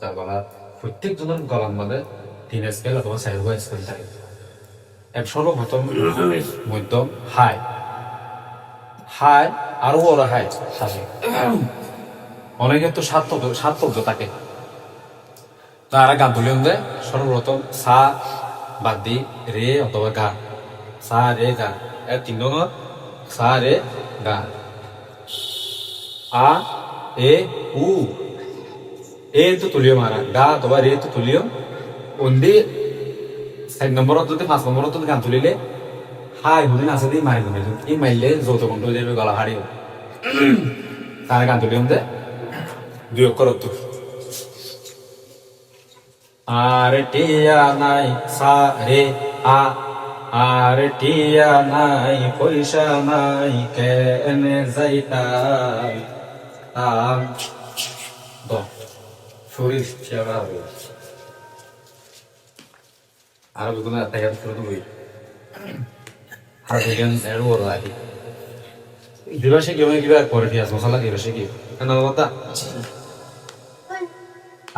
তার গলার প্রত্যেকজনের গলার মধ্যে 3 স্কেল অথবা 4 স্কেল থাকে। এক সর্বপ্রথম মধ্যম হাই হাই আরো বড় হাই থাকে, অনেকে তো সাত শব্দ থাকে। তারা গান তুলে সর্বপ্রথম সা বাদ দি রে অথবা গা, সা রে গা, এর 3 নম্বর সা রে গা, আ এ উ, এ তো তুলিও মারা, গা অথবা রে তো তুলিও অন্দি 4 নম্বরত যদি 5 নম্বরত গান তুলিলে হাই হুদিন আছে দি মারি দেবে, এই মাইলে যৌথ কণ্ঠ দেবে গলা হারিও। তারা গান তুলিও দে 2 অক্ষর তো আর টিয়া নাই সা রে আ, আর টিয়া নাই পয়সা নাই কেনে যাইতাম আম দ শরীর চেহারা হবে আর দুগুণ তাই শুরু তো বই আর দুজন এর বড় আদি দিবসে কি কিবা করে দিয়া মশলা দিবসে কি কেন কথা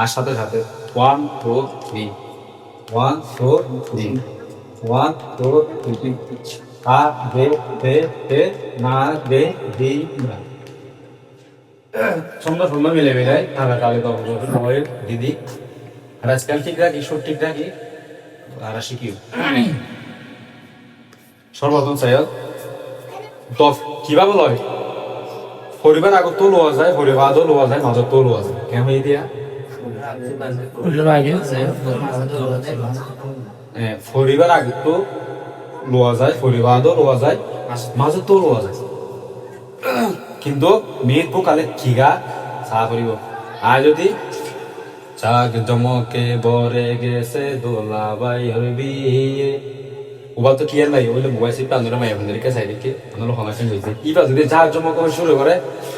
আর সাথে সাথে 1 2 3 1 2 3 1 2 3 আ রে তে তে না রে দি না সুন্দর মিলে মিলাই তারা কালে তো হয় দিদি আর আজকাল ঠিক রাখি সব ঠিক রাখি আর শিখিও সর্বপ্রথম চাইল দফ কিভাবে লয় পরিবার আগত তো লোয়া যায়, পরিবারও লোয়া যায়, মাজত তো লোয়া যায়, কেন দিয়া পরিবার আগত তো লোয়া যায়, পরিবারও লোয়া যায়, মাজত তো লোয়া যায়, কিন্তু মেয়ের পোকালে কিগা চা করিব আর যদি চাক জমকে বরে গেছে দোলা বাই হবি ওবার তো কি আর নাই ওইলে মোবাইল সিট আন্দোলন মাই আপনাদেরকে সাইডকে আন্দোলন হনাসিন হয়েছে এবার যদি চাক জমক শুরু করে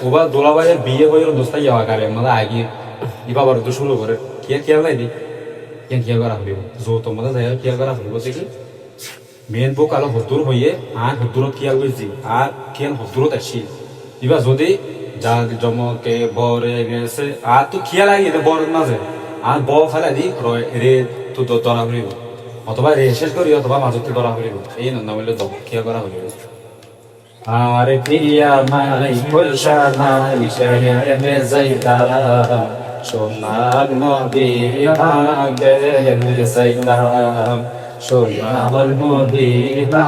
ওবার দোলা বাইয়ের বিয়ে হয়ে দোস্তা যাওয়া কারে মানে আগে এবার তো শুরু করে কি আর খেয়াল নাই দি কেন খেয়াল করা হইব যৌথ মধ্যে যাই খেয়াল করা হইব যে কি মেন বুক আলো হতুর হইয়ে আর হতুরত খেয়াল করছি আর খেয়াল হতুরত আসছি এবার যদি যাক জমকে বরে গেছে আর তো খেয়াল আগে বর মাঝে আর ব ফেলা দি রে তো ধরা হইব অথবা রে শেষ করি অথবা মাঝতে ধরা হইব এই না বললে খেয়াল করা হইব আর প্রিয়া মাই পয়সা নাই শহরে যাইতা সোনার মদিনা গেলে যাইতাম সোনার মদিনা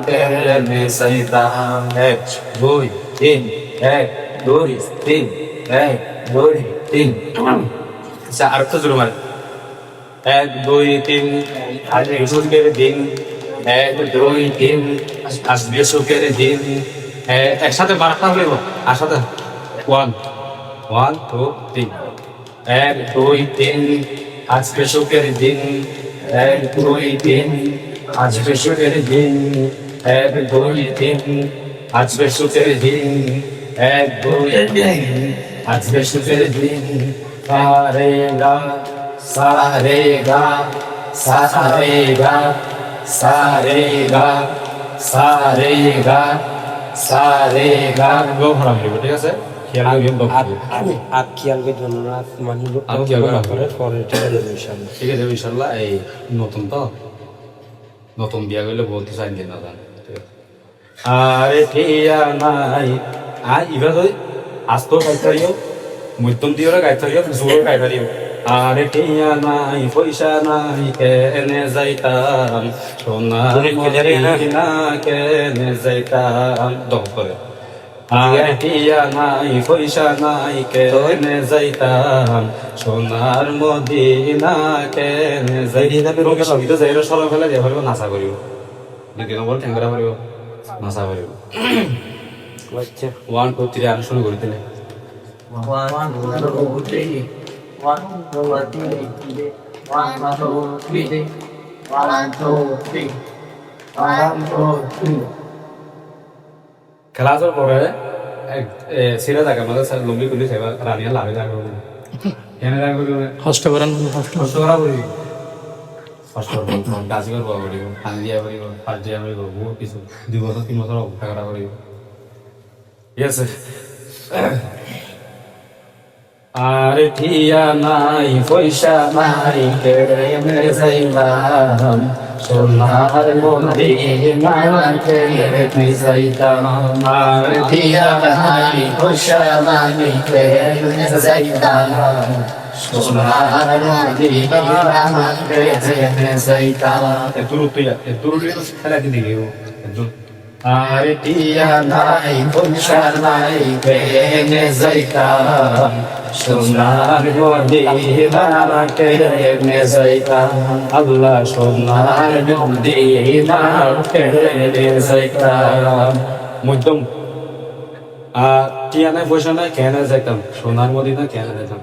গেলে যাইতাম 1 2 3 1 2 3 1 2 3 আচ্ছা আর তো জোরে মারে 1 2 3 আজ সুখের দিন 1 2 3 আসবে সুখের দিন একসাথে বারটা হইব আর সাথে 1 1 2 3 1 2 3 আসবে সুখের দিন 1 2 3 আসবে সুখের দিন 1 2 3 আসবে সুখের দিন 1 2 3 আসবে সুখের দিন সারেগা সারেগা সারেগা সারেগা সারেগা সারেগা গো হারাম দিব ঠিক আছে খেয়াল করবেন আর খেয়াল করবেন না মানে আর খেয়াল করে পরে ঠিক আছে ইনশাআল্লাহ ঠিক আছে ইনশাআল্লাহ এই নতুন তো নতুন বিয়া করলে বলতে চাই না জান আরে ঠিয়া নাই আর ইভা যদি আস্ত গাইতারিও মধ্যম দিও গাইতারিও জোর গাইতারিও আরে টিয়া নাই পয়সা নাই কেনে যাইতাম সোনার মদিনা কেনে যাইতাম দম করে আরে টিয়া নাই পয়সা নাই কেনে যাইতাম সোনার মদিনা কেনে যাইতাম রোগে সবই তো যাইরো সরল ফেলে দিয়ে পারিব নাচা করিব 2 নম্বর ঠেঙ্গরা পারিব নাচা করিব আচ্ছা 1 2 3 আর শুরু করে দিলে 1 2 3 1 2 3 1 2 3 1 2 3 1 2 3 খেলাচর পরে সিরা জায়গা মানে লম্বি খুলি সেবা রানিয়া লাভে জায়গা কেন জায়গা করবে কষ্ট করেন কষ্ট করা করি কষ্ট করবো গাছ করবো করিব পানি দিয়া করিব পাঁচ দিয়া করিব বহুত কিছু 2 বছর 3 বছর অপেক্ষা করা করিব ঠিক আছে আর ঠিয়া নাই পয়সা নাই কেড়ে যাইতাম সোনার মদিনা কেড়ে যাইতাম আর ঠিয়া নাই পয়সা নাই কেড়ে যাইতাম সোনার মদিনা কেড়ে যাইতাম একটু খেলা কি দিকে আর টিয়া নাই পয়সা নাই কেড়ে যাইতাম সোনার মদিনা কেড়ে যাইতাম আল্লাহ সোনার মদিনা কেড়ে যাইতাম মধ্যম টিয়া নাই পয়সা নাই কেন যাইতাম সোনার মদিনা কেন যাইতাম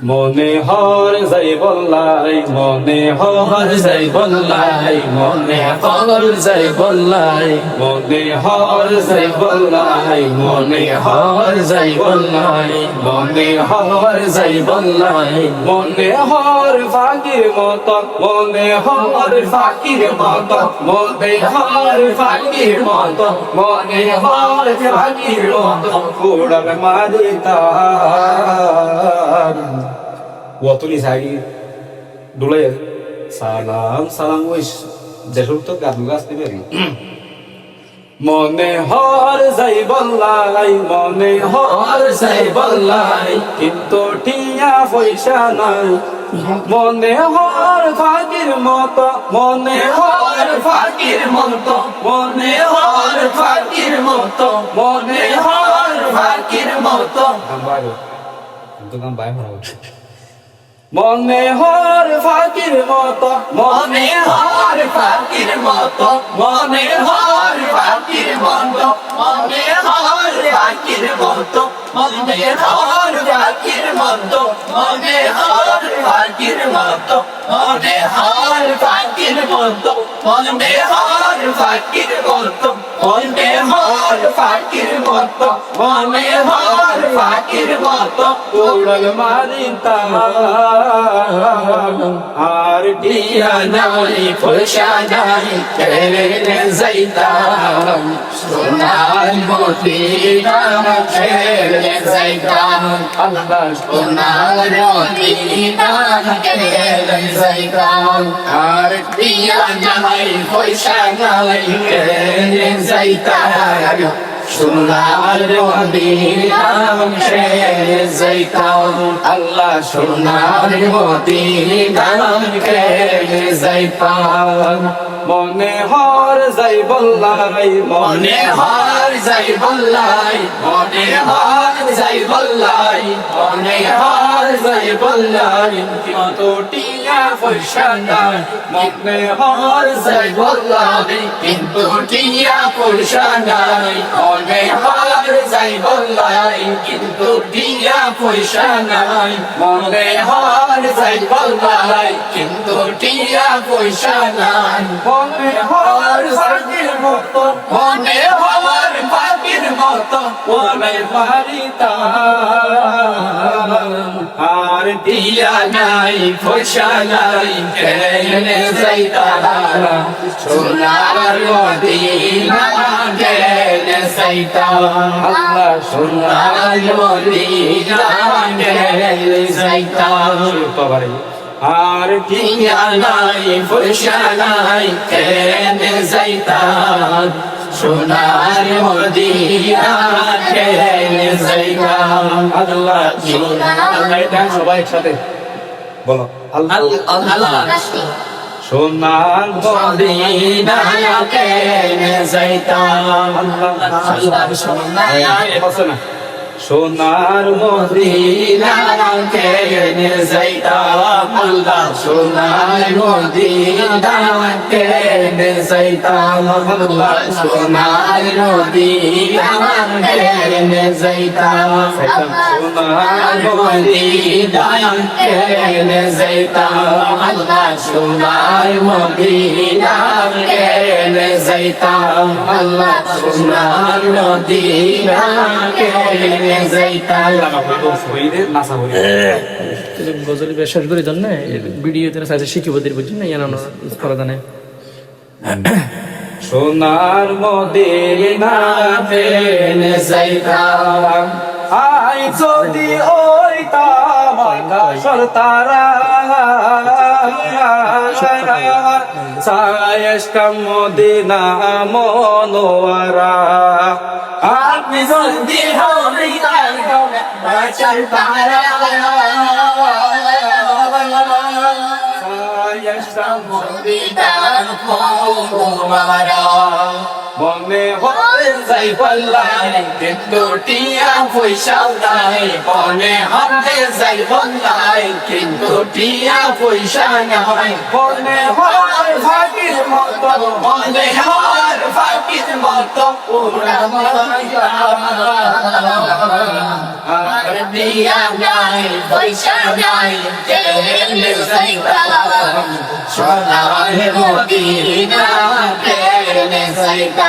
মনে হর যাই বললাই মনে হর যাই বললাই মনে হর যাই বললাই মনে হর যাই বললাই মনে হর যাই বললাই মনে হর যাই বললাই মনে হর ফাকির মত মনে হর ফাকির মত মনে হর ফাকির মত মনে হর ফাকির মত কুড়াল মারিতা Waktu lagi dulu ya salam wis jalur tuh gak lugas nih beri. মনে হর যাই বললাই মনে হর যাই বললাই কিন্তু টিয়া পয়সা নাই মনে হর ফাকির মত মনে হর ফাকির মত মনে হর ফাকির মত মনে হর ফাকির মত গান বাই মনে হর ফাকির মত মনে হর ফাকির মত মনে হর ফাকির মত মনে হর ফাকির মত মনে হর ফাকির মত মনে হর ফাকির মত মনে হর ফাকির মত মনে হর ফাকির মত মনে হর ফাকির মত মনে হর ফাকির মত উড়ল মারিতা আর টিয়া নাই পয়সা নাই কেড়ে যাইতাম সোনার মদিনা কেড়ে যাইতাম আল্লাহ সোনার মদিনা কেড়ে যাইতাম আর টিয়া নাই পয়সা নাই কেড়ে যাইতাম সোনার মদিনা কেড়ে যাইতাম আল্লাহ সোনার মদিনা কেড়ে যাইতাম মনে হর যাই বললাই মনে হর যাই বললাই মনে হর যাই বললাই মনে হর যাই বললাই কিন্তু টিয়া পয়সা নাই মনে হর যাই বললাই কিন্তু টিয়া পয়সা নাই মনে হর যাই বললাই কিন্তু টিয়া পয়সা নাই মনে হর যাই বললাই কিন্তু টিয়া পয়সা নাই মনে হর ফাকির মত মনে হর ফাকির মত মনে মারিতা আর টিয়া নাই পয়সা নাই কেড়ে যাইতাম সোনার মদিনা কেড়ে যাইতাম আল্লাহ সোনার মদিনা কেড়ে যাইতাম আর টিয়া নাই পয়সা নাই কেড়ে যাইতাম সোনার মদিনা কেড়ে যাইতাম আল্লাহ সবাই একসাথে বলো আল্লাহ সোনার মদিনা কেড়ে যাইতাম আল্লাহ সোনার মদিনা কেড়ে যাইতাম আল্লাহ সোনার মদিনা কেড়ে যাইতাম আল্লাহ সোনার মদিনা কেড়ে যাইতাম সোনার মদিনা কেড়ে যাইতাম আল্লাহ সোনার মদিনা কেড়ে যাইতাম আল্লাহ সোনার মদিনা কেড়ে গজল শেষ করে দেন না ভিডিও শিখিবদের বুঝছেন না ইয়ানো করা জানে সোনার মদিনা কেড়ে যাইতাম আই যদি ওইতাম আকাশের তারা সায়েশকাম মদিনা মনোয়ারা আপনি যদি হইতাম আকাশের তারা সায়েশকাম মদিনা মনোয়ারা মনে হতে যাই বললাই কিন্তু টিয়া পয়সাও নাই মনে হতে যাই বললাই কিন্তু টিয়া পয়সা নাই মনে হয় ফাকির মতো মনে হয় ফাকির মতো পুরা আর টিয়া নাই পয়সা নাই কেনে যাইবা সোনার মদিনা কেনে যাইবা